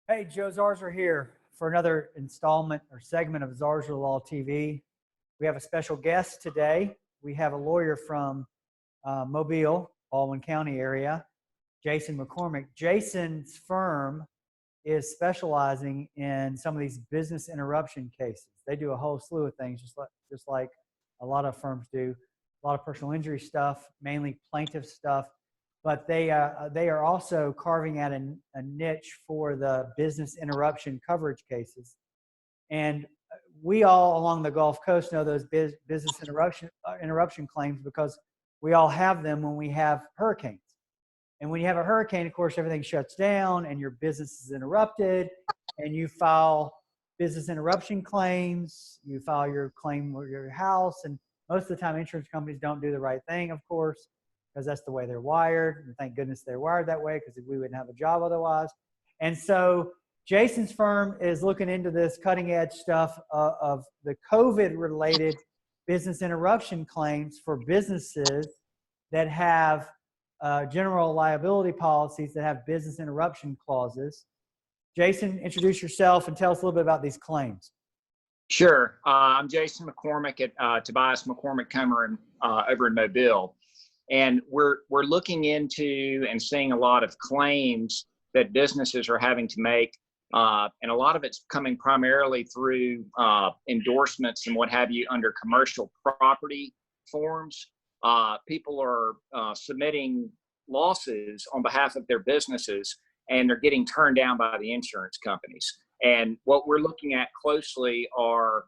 Hey, Joe Zarzaur here for another installment or segment of Zarzaur Law TV. We have a special guest today. We have a lawyer from Mobile, Baldwin County area, Jason McCormick. Jason's firm is specializing in some of these business interruption cases. They do a whole slew of things, just like a lot of firms do. A lot of personal injury stuff, mainly plaintiff stuff. But they are also carving out a niche for the business interruption coverage cases. And we all along the Gulf Coast know those business interruption claims because we all have them when we have hurricanes. And when you have a hurricane, of course, everything shuts down and your business is interrupted, and you file business interruption claims. You file your claim with your house, and most of the time insurance companies don't do the right thing, of course, because that's the way they're wired. And thank goodness they're wired that way, because we wouldn't have a job otherwise. And so Jason's firm is looking into this cutting edge stuff of the COVID-related business interruption claims for businesses that have general liability policies that have business interruption clauses. Jason, introduce yourself and tell us a little bit about these claims. Sure. I'm Jason McCormick at Tobias McCormick Comer over in Mobile. And we're looking into and seeing a lot of claims that businesses are having to make. And a lot of it's coming primarily through endorsements and what have you under commercial property forms. People are submitting losses on behalf of their businesses, and they're getting turned down by the insurance companies. And what we're looking at closely are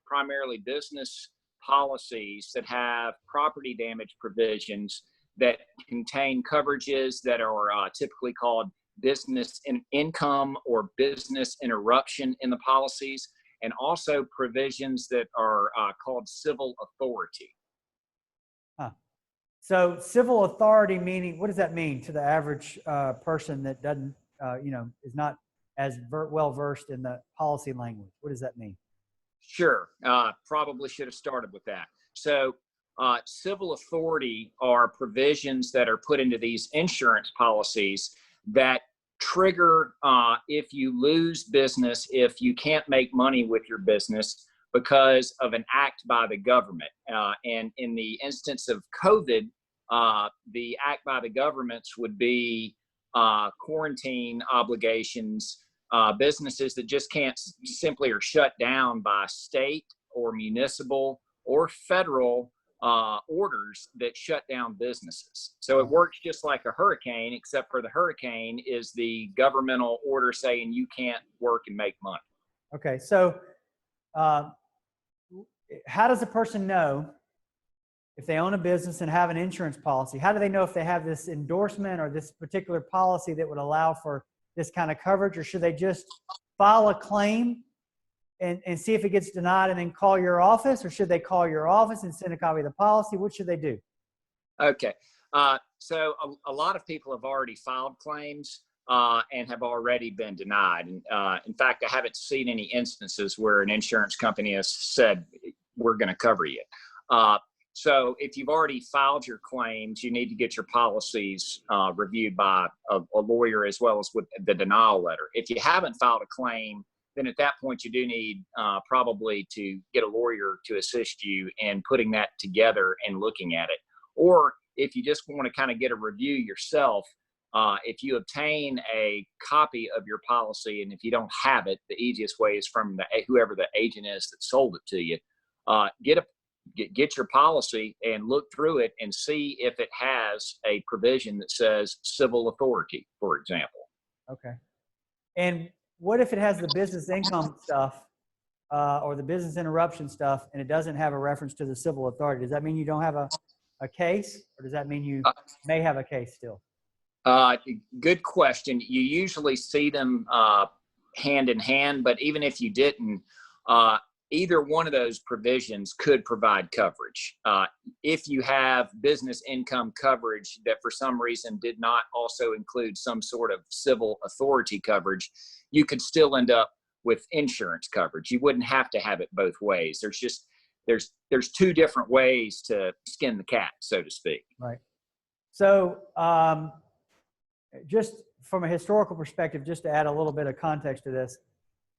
primarily business policies that have property damage provisions that contain coverages that are typically called business income or business interruption in the policies, and also provisions that are called civil authority. So civil authority meaning, what does that mean to the average person that doesn't, is not as well versed in the policy language? What does that mean? Sure. Probably should have started with that. So civil authority are provisions that are put into these insurance policies that trigger if you lose business, if you can't make money with your business because of an act by the government. And in the instance of COVID, the act by the governments would be quarantine obligations, businesses that just can't simply are shut down by state or municipal or federal orders that shut down businesses. So it works just like a hurricane, except for the hurricane is the governmental order saying you can't work and make money. Okay, so how does a person know if they own a business and have an insurance policy? How do they know if they have this endorsement or this particular policy that would allow for this kind of coverage? Or should they just file a claim and see if it gets denied and then call your office? Or should they call your office and send a copy of the policy? What should they do? Okay. So a lot of people have already filed claims and have already been denied. And in fact, I haven't seen any instances where an insurance company has said, we're going to cover you. So if you've already filed your claims, you need to get your policies reviewed by a lawyer as well as with the denial letter. If you haven't filed a claim, then at that point you do need probably to get a lawyer to assist you in putting that together and looking at it. Or if you just want to kind of get a review yourself, if you obtain a copy of your policy, and if you don't have it, the easiest way is from whoever the agent is that sold it to you. Get your policy and look through it and see if it has a provision that says civil authority, for example. Okay. And what if it has the business income stuff or the business interruption stuff and it doesn't have a reference to the civil authority? Does that mean you don't have a case, or does that mean you may have a case still? Good question. You usually see them hand in hand, but even if you didn't, either one of those provisions could provide coverage. If you have business income coverage that for some reason did not also include some sort of civil authority coverage, you could still end up with insurance coverage. You wouldn't have to have it both ways. There's two different ways to skin the cat, so to speak. Right. So just from a historical perspective, just to add a little bit of context to this,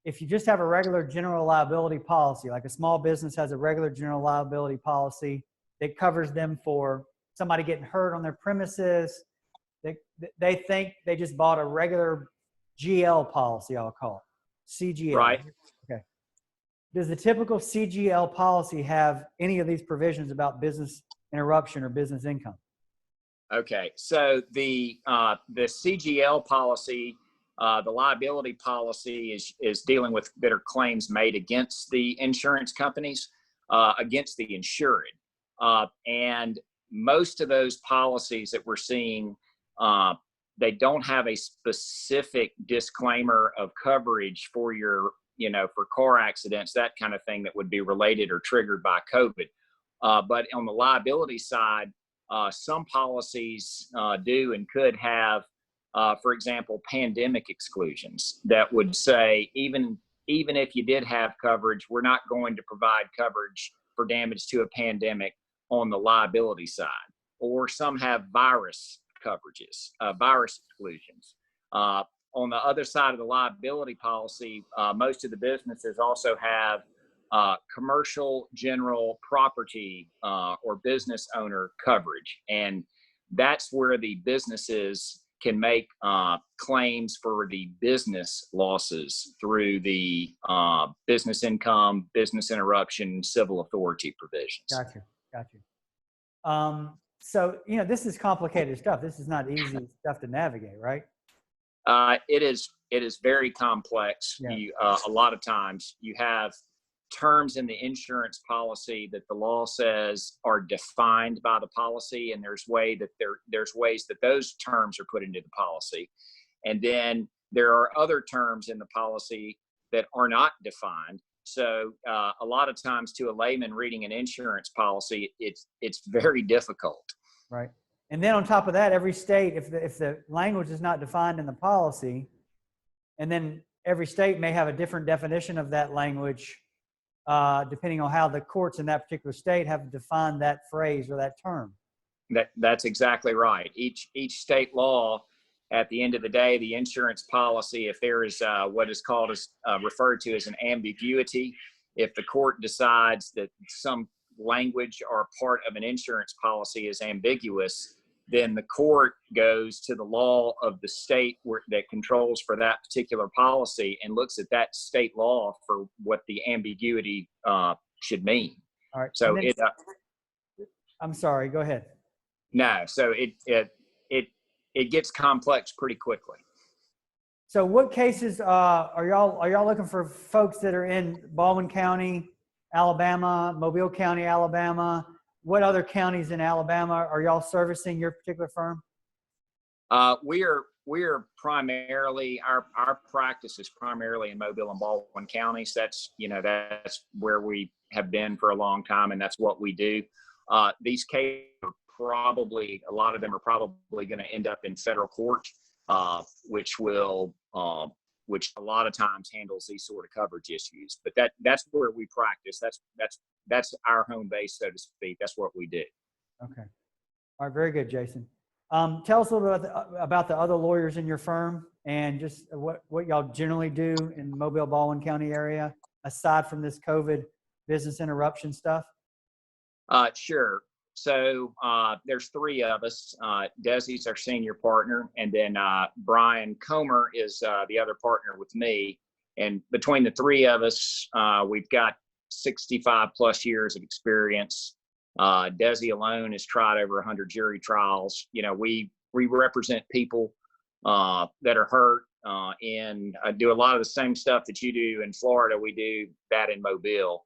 if you just have a regular general liability policy, like a small business has a regular general liability policy that covers them for somebody getting hurt on their premises, they think they just bought a regular GL policy, I'll call it, CGL. Right. Okay. Does the typical CGL policy have any of these provisions about business interruption or business income? Okay, so the CGL policy, the liability policy is dealing with that are claims made against the insurance companies, against the insured, and most of those policies that we're seeing, they don't have a specific disclaimer of coverage for your, for car accidents, that kind of thing that would be related or triggered by COVID. But on the liability side, some policies do and could have, for example, pandemic exclusions that would say, even if you did have coverage, we're not going to provide coverage for damage to a pandemic on the liability side. Or some have virus coverages, virus exclusions. On the other side of the liability policy, most of the businesses also have commercial general property or business owner coverage. And that's where the businesses can make claims for the business losses through the business income, business interruption, civil authority provisions. Got you. So, this is complicated stuff. This is not easy stuff to navigate, right? It is very complex. Yeah. A lot of times you have terms in the insurance policy that the law says are defined by the policy, and there's ways that those terms are put into the policy. And then there are other terms in the policy that are not defined. So a lot of times, to a layman reading an insurance policy, it's very difficult. Right. And then on top of that, every state, if the language is not defined in the policy, and then every state may have a different definition of that language, depending on how the courts in that particular state have defined that phrase or that term. That's exactly right. Each state law, at the end of the day, the insurance policy, if there is what is called referred to as an ambiguity, if the court decides that some language or part of an insurance policy is ambiguous, then the court goes to the law of the state that controls for that particular policy and looks at that state law for what the ambiguity should mean. All right. So I'm sorry. Go ahead. No. So it gets complex pretty quickly. So what cases are y'all looking for folks that are in Baldwin County, Alabama, Mobile County, Alabama? What other counties in Alabama are y'all servicing your particular firm? We are primarily, our practice is primarily in Mobile and Baldwin counties. That's where we have been for a long time, and that's what we do. These cases are probably, a lot of them are probably going to end up in federal court, which a lot of times handles these sort of coverage issues. But that's where we practice. That's our home base, so to speak. That's what we do. Okay. All right. Very good, Jason. Tell us a little bit about the other lawyers in your firm and just what y'all generally do in the Mobile, Baldwin County area, aside from this COVID business interruption stuff. Sure. So there's three of us. Desi's our senior partner, and then Brian Comer is the other partner with me. And between the three of us, we've got 65 plus years of experience. Desi alone has tried over 100 jury trials. We represent people that are hurt and do a lot of the same stuff that you do in Florida. We do that in Mobile.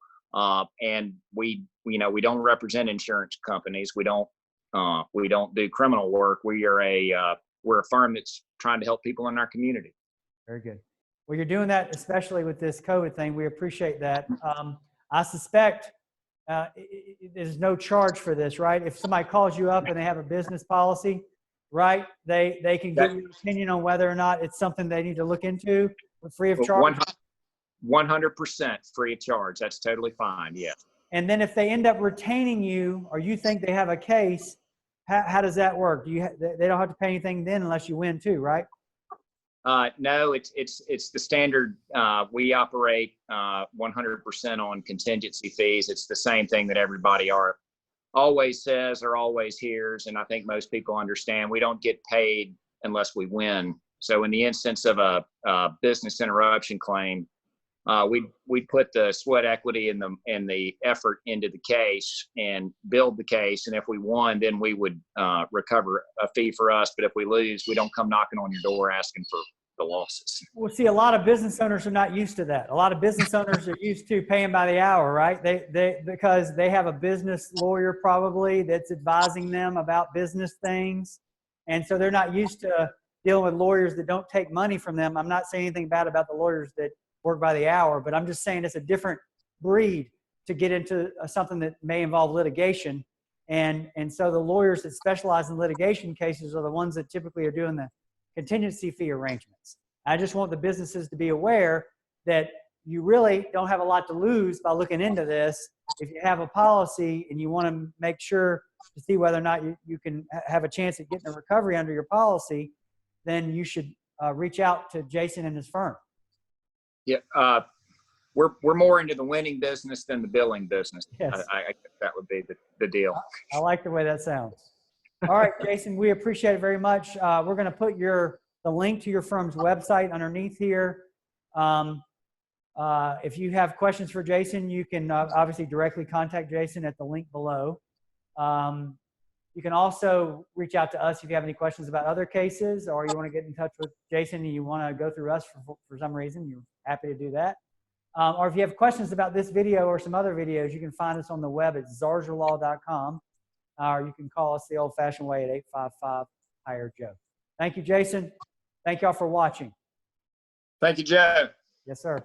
And we don't represent insurance companies. We don't do criminal work. We're a firm that's trying to help people in our community. Very good. Well, you're doing that, especially with this COVID thing. We appreciate that. I suspect there's no charge for this, right? If somebody calls you up and they have a business policy, right, they can give you an opinion on whether or not it's something they need to look into free of charge. 100% free of charge. That's totally fine. Yeah. And then if they end up retaining you, or you think they have a case, how does that work? They don't have to pay anything then unless you win too, right? No, it's the standard. We operate 100% on contingency fees. It's the same thing that everybody always says or always hears, and I think most people understand. We don't get paid unless we win. So in the instance of a business interruption claim, we put the sweat equity and the effort into the case and build the case. And if we won, then we would recover a fee for us. But if we lose, we don't come knocking on your door asking for the losses. Well, see, a lot of business owners are not used to that. A lot of business owners are used to paying by the hour, right? Because they have a business lawyer probably that's advising them about business things. And so they're not used to dealing with lawyers that don't take money from them. I'm not saying anything bad about the lawyers that work by the hour, but I'm just saying it's a different breed to get into something that may involve litigation. And so the lawyers that specialize in litigation cases are the ones that typically are doing the contingency fee arrangements. I just want the businesses to be aware that you really don't have a lot to lose by looking into this. If you have a policy and you want to make sure to see whether or not you can have a chance at getting a recovery under your policy, then you should reach out to Jason and his firm. Yeah, we're more into the winning business than the billing business. Yes. I think that would be the deal. I like the way that sounds. All right, Jason, we appreciate it very much. We're going to put the link to your firm's website underneath here. If you have questions for Jason, you can obviously directly contact Jason at the link below. You can also reach out to us if you have any questions about other cases, or you want to get in touch with Jason and you want to go through us for some reason. You're happy to do that. Or if you have questions about this video or some other videos, you can find us on the web at zarzaurlaw.com, or you can call us the old-fashioned way at 855-HIRE-JOE. Thank you, Jason. Thank y'all for watching. Thank you, Joe. Yes, sir.